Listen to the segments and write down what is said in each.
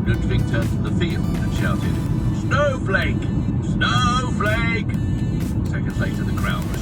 Ludwig turned to the field and shouted, "Snowflake! Snowflake!" Seconds later, the crowd was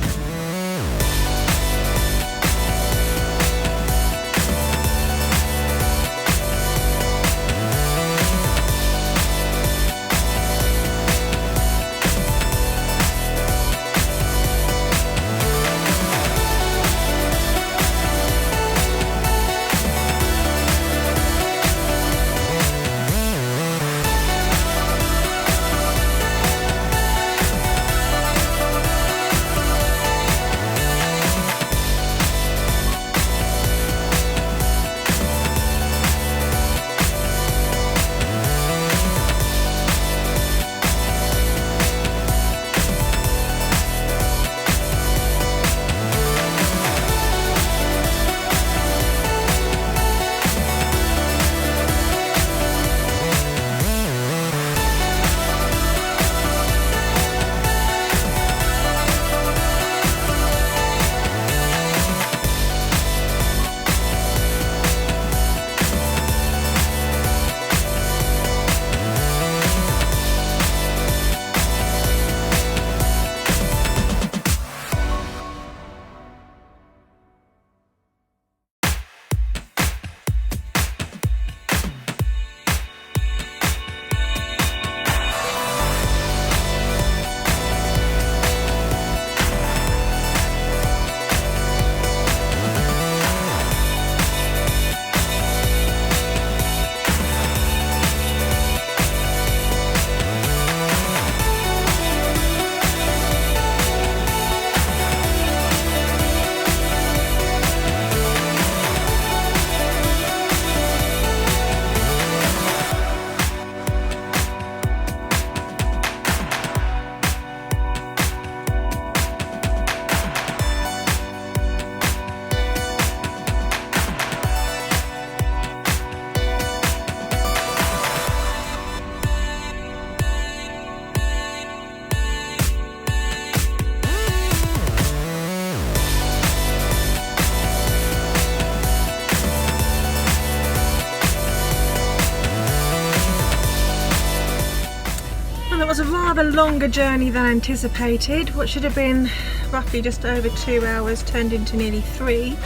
It was a rather longer journey than anticipated. What should have been roughly just over 2 hours turned into nearly 3.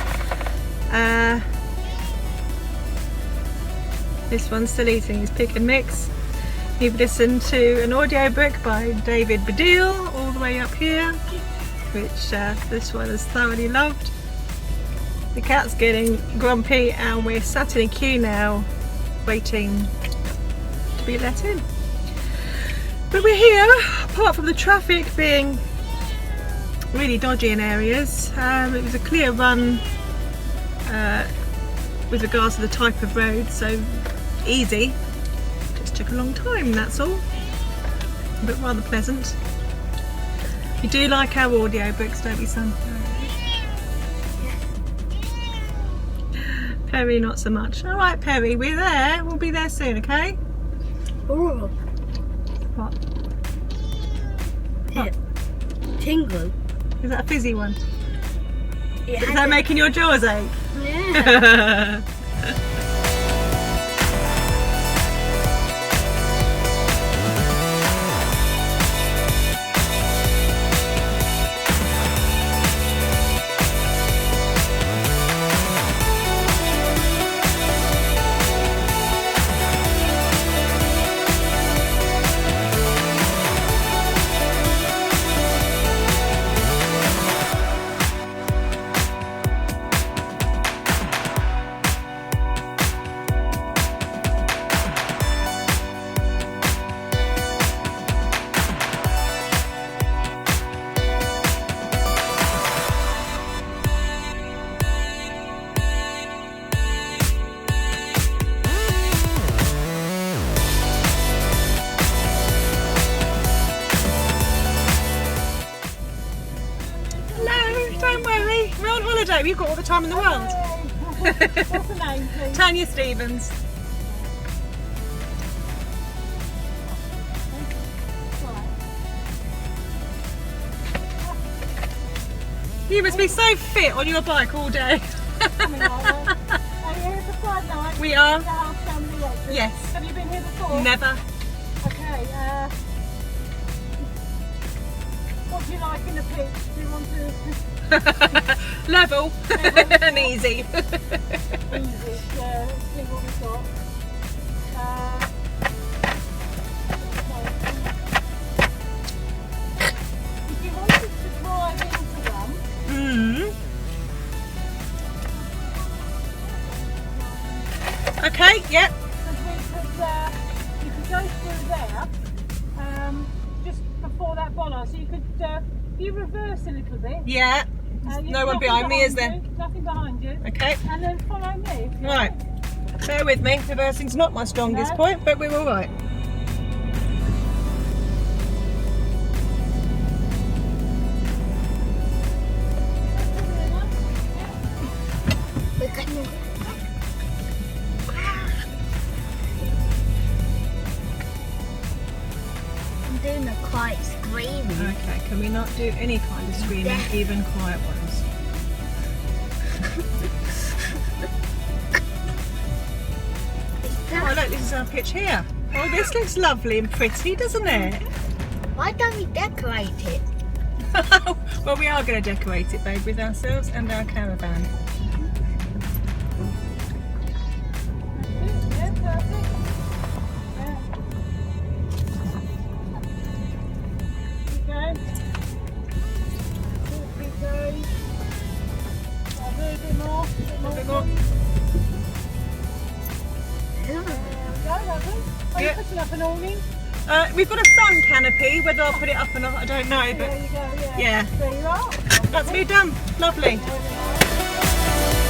This one's still eating his pick and mix. You've listened to an audiobook by David Baddiel all the way up here, which this one has thoroughly loved. The cat's getting grumpy and we're sat in a queue now waiting to be let in. But we're here, apart from the traffic being really dodgy in areas. It was a clear run with regards to the type of road, so easy. Just took a long time, that's all. But rather pleasant. We do like our audiobooks, don't we, son? Perry, not so much. All right, Perry, we're there. We'll be there soon, okay? Oh. What? What? Tingle. Is that a fizzy one? Yeah, Is that making your jaws ache? Yeah. We've got all the time in the world. What's the name, please? Tanya Stevens. You must be so fit on your bike all day. Are you here for Friday night? We are. Our family Yes. Have you been here before? Never. Okay. What do you like in a pitch? Do you want to Level and easy. easy? Yeah. Let's see what we've got. If you wanted to drive into them, Okay, yep. you could go through there, just before that bollard. So you could, if you reverse a little bit. Yeah. No one behind me, is there? Nothing behind you. Okay. And then follow me. Right. Bear with me. Reversing's not my strongest No. point, but we're all right. I'm doing a quiet screaming. Okay, can we not do any kind of screaming, even quiet ones? Oh look, this is our pitch here. Oh, this looks lovely and pretty, doesn't it? Why don't we decorate it? Well, we are going to decorate it, babe, with ourselves and our caravan. Yeah, perfect. Yeah. Keep going. A bit more. A bit more. There we go, lovely. Are you Yeah. putting up an awning? We've got a sun canopy. Whether I'll put it up or not, I don't know. But There you go, yeah. yeah. There you are. That's me done. Lovely. There we are.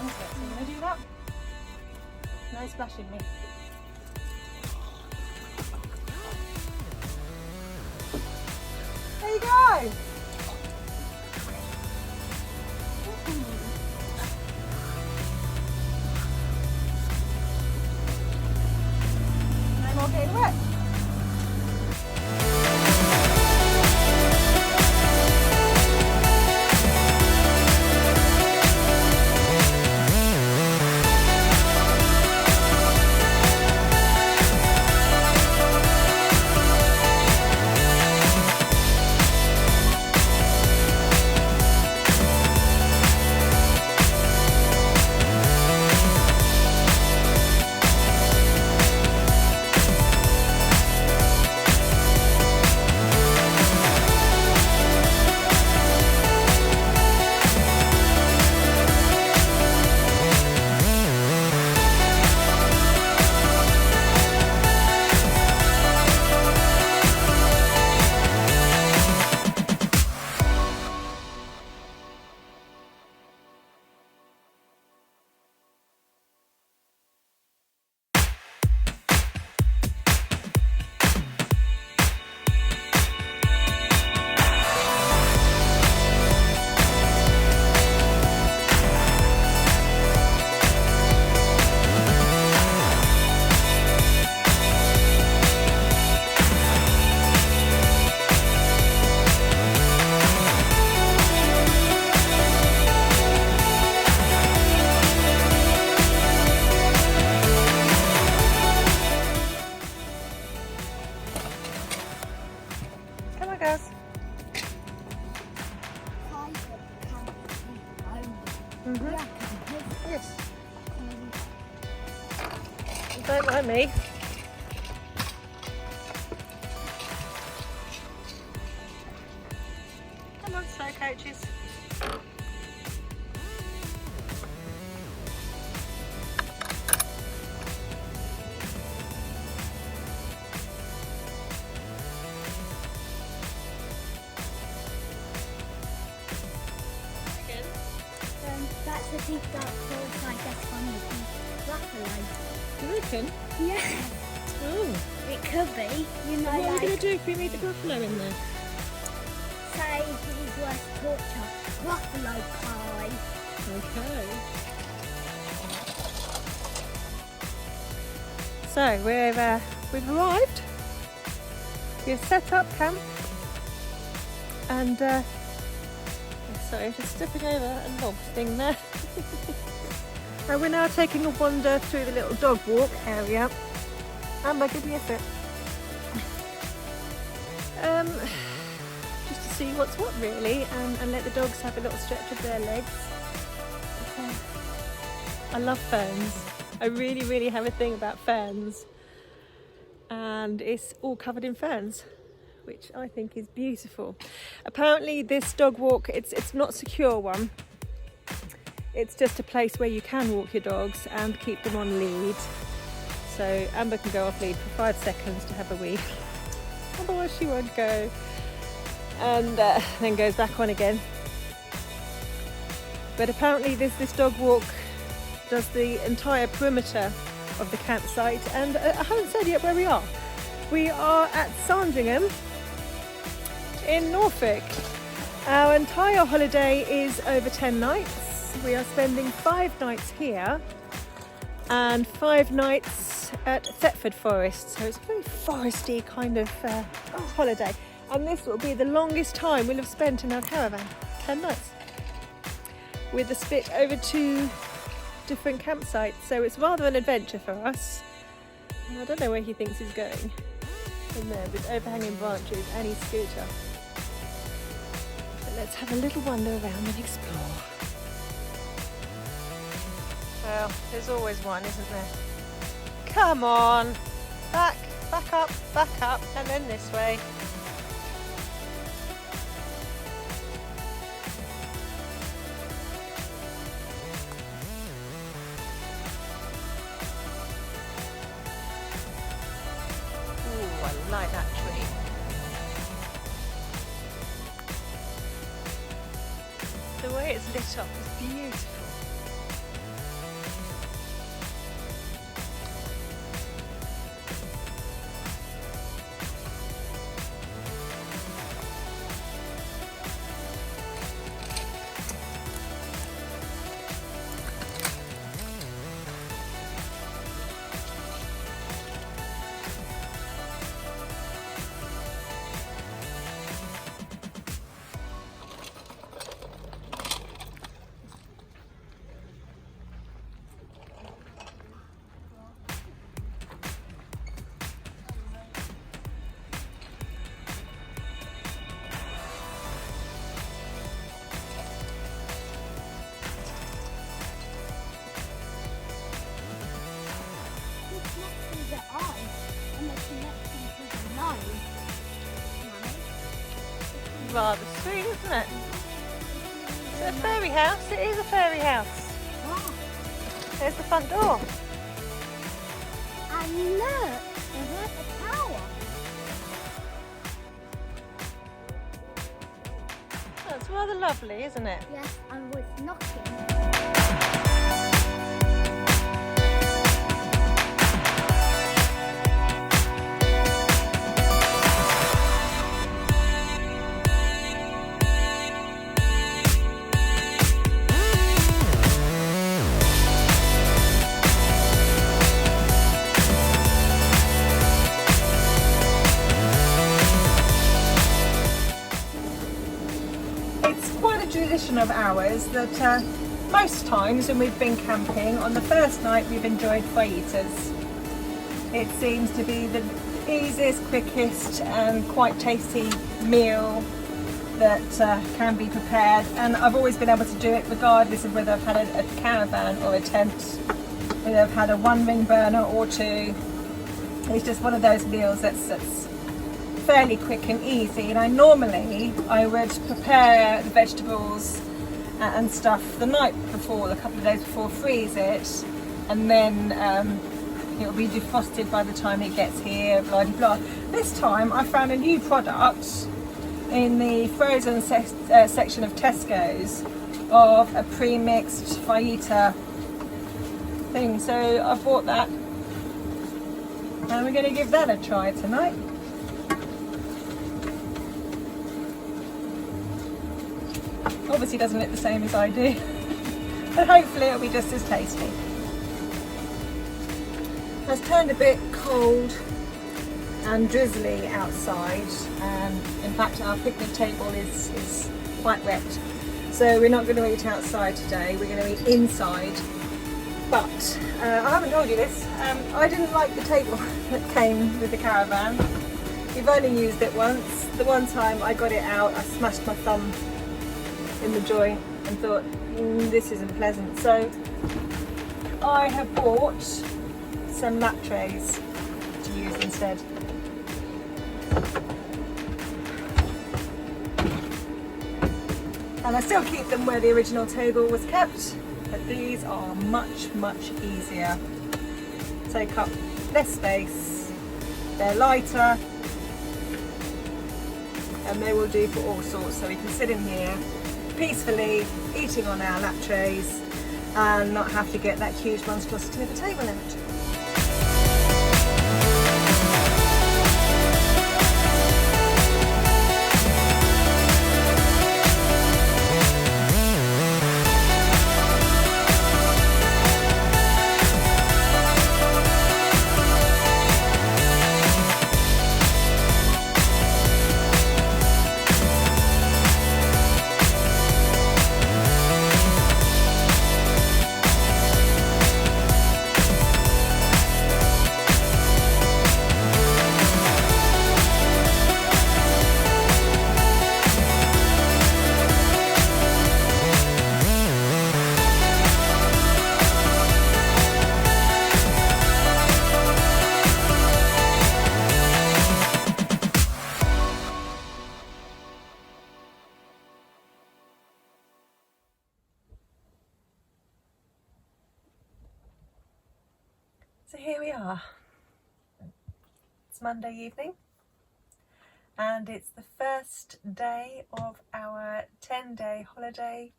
isn't it? So I'm going to do that. No splashing me. There you go. No more getting wet. Come on, girls. Yes. Don't mind me. Come on, slow coaches. That's the deep dark forest, I guess, from the buffalo. You reckon? Yeah, Oh. it could be. You know, What are we like, going to do if we meet the buffalo in there? say his worst torture, buffalo pie. Okay. So we've arrived. We've set up camp, and sorry, just stepping over a log thing there. And we're now taking a wander through the little dog walk area. Amber, give me a sit. Just to see what's what really, and let the dogs have a little stretch of their legs. I love ferns. I really have a thing about ferns, and it's all covered in ferns, which I think is beautiful. Apparently this dog walk, it's not a secure one. It's just a place where you can walk your dogs and keep them on lead. So Amber can go off lead for 5 seconds to have a wee, otherwise she won't go, and then goes back on again. But apparently this dog walk does the entire perimeter of the campsite, and I haven't said yet where we are. We are at Sandringham in Norfolk. Our entire holiday is over 10 nights. We are spending 5 nights here and 5 nights at Thetford Forest, so it's a very foresty kind of holiday, and this will be the longest time we'll have spent in our caravan, 10 nights, with a split over 2 different campsites, so it's rather an adventure for us. And I don't know where he thinks he's going, in there with overhanging branches and his scooter. But let's have a little wander around and explore. Well, there's always one, isn't there? Come on! Back up, and then this way. Ooh, I like that tree. The way it's lit up is beautiful. rather sweet, isn't it? Is it a fairy house? It is a fairy house. Oh, There's the front door. and look, there's a tower. That's rather lovely, isn't it? Yes, I was knocking. Tradition of ours that most times when we've been camping, on the first night we've enjoyed fajitas. It seems to be the easiest, quickest and quite tasty meal that can be prepared, and I've always been able to do it regardless of whether I've had a caravan or a tent, whether I've had a one-ring burner or two. It's just one of those meals that's fairly quick and easy, and I would prepare the vegetables and stuff the night before, a couple of days before, freeze it, and then it will be defrosted by the time it gets here, blah blah blah. This time I found a new product in the frozen section of Tesco's of a pre-mixed fajita thing, so I bought that and we're going to give that a try tonight. Obviously doesn't look the same as I do, but hopefully it'll be just as tasty. It's turned a bit cold and drizzly outside, and in fact our picnic table is quite wet, so we're not going to eat outside today, we're going to eat inside. But I haven't told you this, I didn't like the table that came with the caravan. We've only used it once. The one time I got it out, I smashed my thumb in the joint and thought, this isn't pleasant. So I have bought some lap trays to use instead. And I still keep them where the original table was kept, but these are much, much easier. Take up less space, they're lighter, and they will do for all sorts. So we can sit in here peacefully eating on our lap trays and not have to get that huge monstrosity of a table out. So here we are. It's Monday evening and it's the first day of our 10-day holiday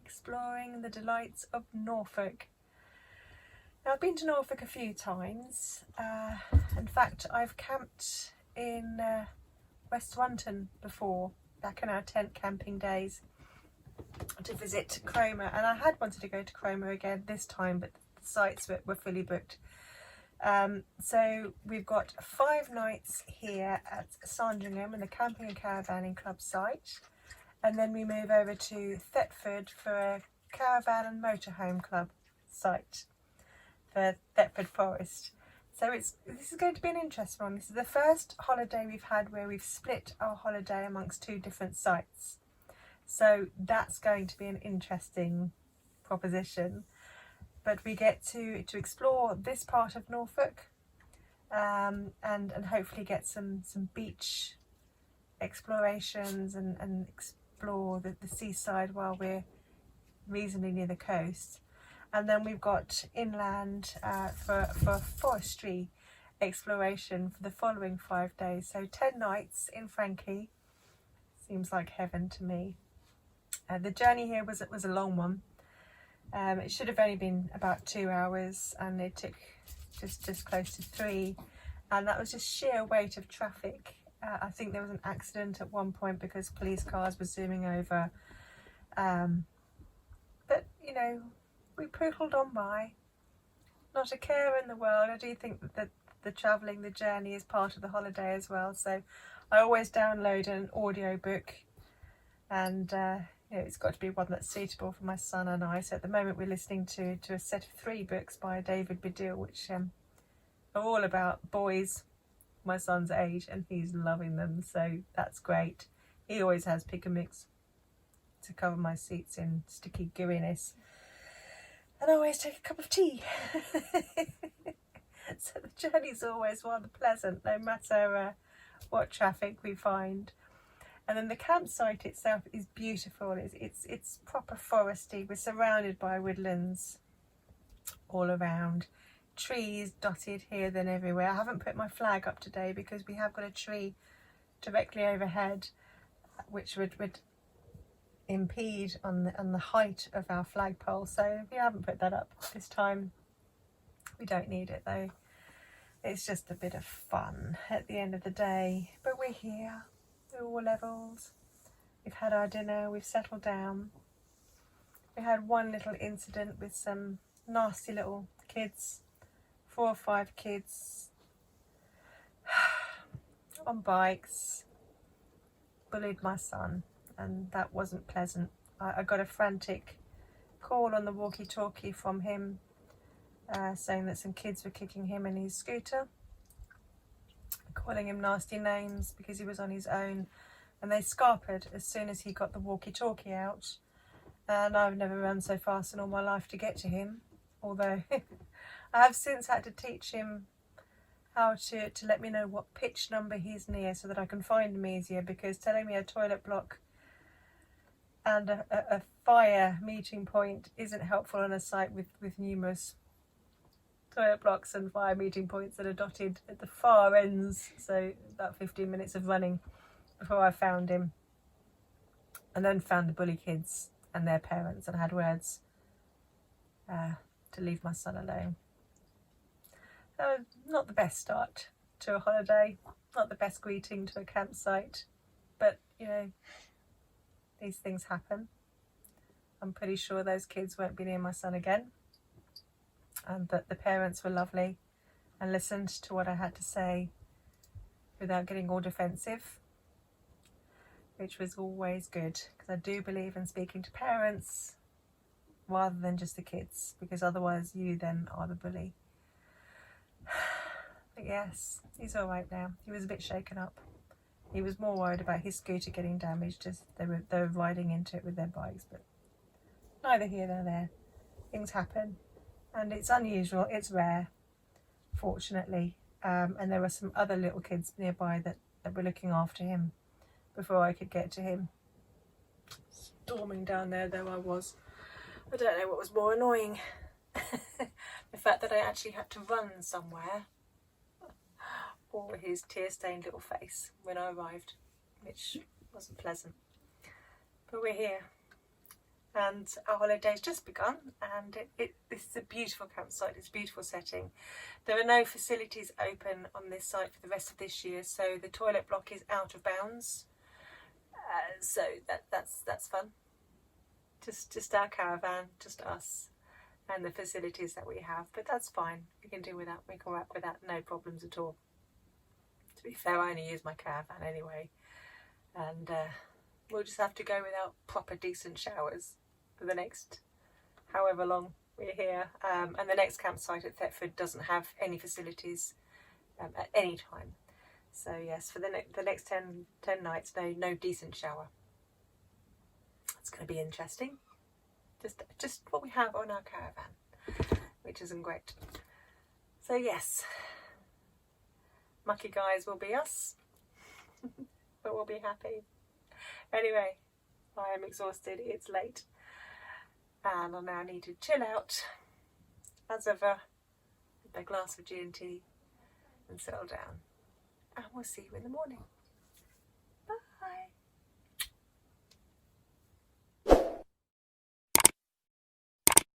exploring the delights of Norfolk. Now I've been to Norfolk a few times. In fact, I've camped in West Runton before, back in our tent camping days, to visit Cromer, and I had wanted to go to Cromer again this time, but the sites were fully booked. So we've got 5 nights here at Sandringham in the Camping and Caravanning Club site, and then we move over to Thetford for a Caravan and Motorhome Club site for Thetford Forest. So this is going to be an interesting one. This is the first holiday we've had where we've split our holiday amongst 2 different sites. So that's going to be an interesting proposition. But we get to explore this part of Norfolk and hopefully get some beach explorations and explore the seaside while we're reasonably near the coast. And then we've got inland for forestry exploration for the following 5 days. So 10 nights in Frankie. Seems like heaven to me. The journey here was a long one. It should have only been about 2 hours, and it took just close to 3, and that was just sheer weight of traffic. I think there was an accident at one point because police cars were zooming over, but you know, we poodled on by, not a care in the world. I do think that the travelling, the journey is part of the holiday as well, so I always download an audio book, and you know, it's got to be one that's suitable for my son and I. So at the moment we're listening to a set of 3 books by David Baddiel, which are all about boys my son's age, and he's loving them, so that's great. He always has pick and mix to cover my seats in sticky gooiness, and I always take a cup of tea. So the journey's always rather pleasant, no matter what traffic we find. And then the campsite itself is beautiful. It's proper foresty. We're surrounded by woodlands all around, trees dotted here then everywhere. I haven't put my flag up today because we have got a tree directly overhead, which would impede on the height of our flagpole. So we haven't put that up this time. We don't need it though. It's just a bit of fun at the end of the day. But we're here. All levels. We've had our dinner, we've settled down. We had one little incident with some nasty little kids, 4 or 5 kids on bikes, bullied my son, and that wasn't pleasant. I got a frantic call on the walkie-talkie from him saying that some kids were kicking him and his scooter, calling him nasty names because he was on his own, and they scarpered as soon as he got the walkie-talkie out. And I've never run so fast in all my life to get to him, although I have since had to teach him how to let me know what pitch number he's near so that I can find him easier, because telling me a toilet block and a fire meeting point isn't helpful on a site with numerous toilet blocks and fire meeting points that are dotted at the far ends. So about 15 minutes of running before I found him, and then found the bully kids and their parents and had words to leave my son alone. Not the best start to a holiday, not the best greeting to a campsite, but you know, these things happen. I'm pretty sure those kids won't be near my son again, and that the parents were lovely and listened to what I had to say without getting all defensive, which was always good, because I do believe in speaking to parents rather than just the kids, because otherwise you then are the bully. But yes, he's all right now. He was a bit shaken up. He was more worried about his scooter getting damaged as they were riding into it with their bikes, but neither here nor there. Things happen, and it's unusual, it's rare, fortunately. And there were some other little kids nearby that were looking after him before I could get to him. Storming down there though I was. I don't know what was more annoying. The fact that I actually had to run somewhere, or his tear-stained little face when I arrived, which wasn't pleasant. But we're here, and our holiday's just begun, and this is a beautiful campsite. It's a beautiful setting. There are no facilities open on this site for the rest of this year, so the toilet block is out of bounds. So that's fun. Just our caravan, just us, and the facilities that we have. But that's fine. We can do without. We can work with that. No problems at all. To be fair, I only use my caravan anyway, and we'll just have to go without proper decent showers for the next however long we're here. And the next campsite at Thetford doesn't have any facilities at any time. So yes, for the next 10 nights, no decent shower. It's going to be interesting. Just what we have on our caravan, which isn't great. So yes, mucky guys will be us. but we'll be happy. Anyway, I am exhausted, it's late, and I now need to chill out as ever with a glass of G&T and settle down. And we'll see you in the morning.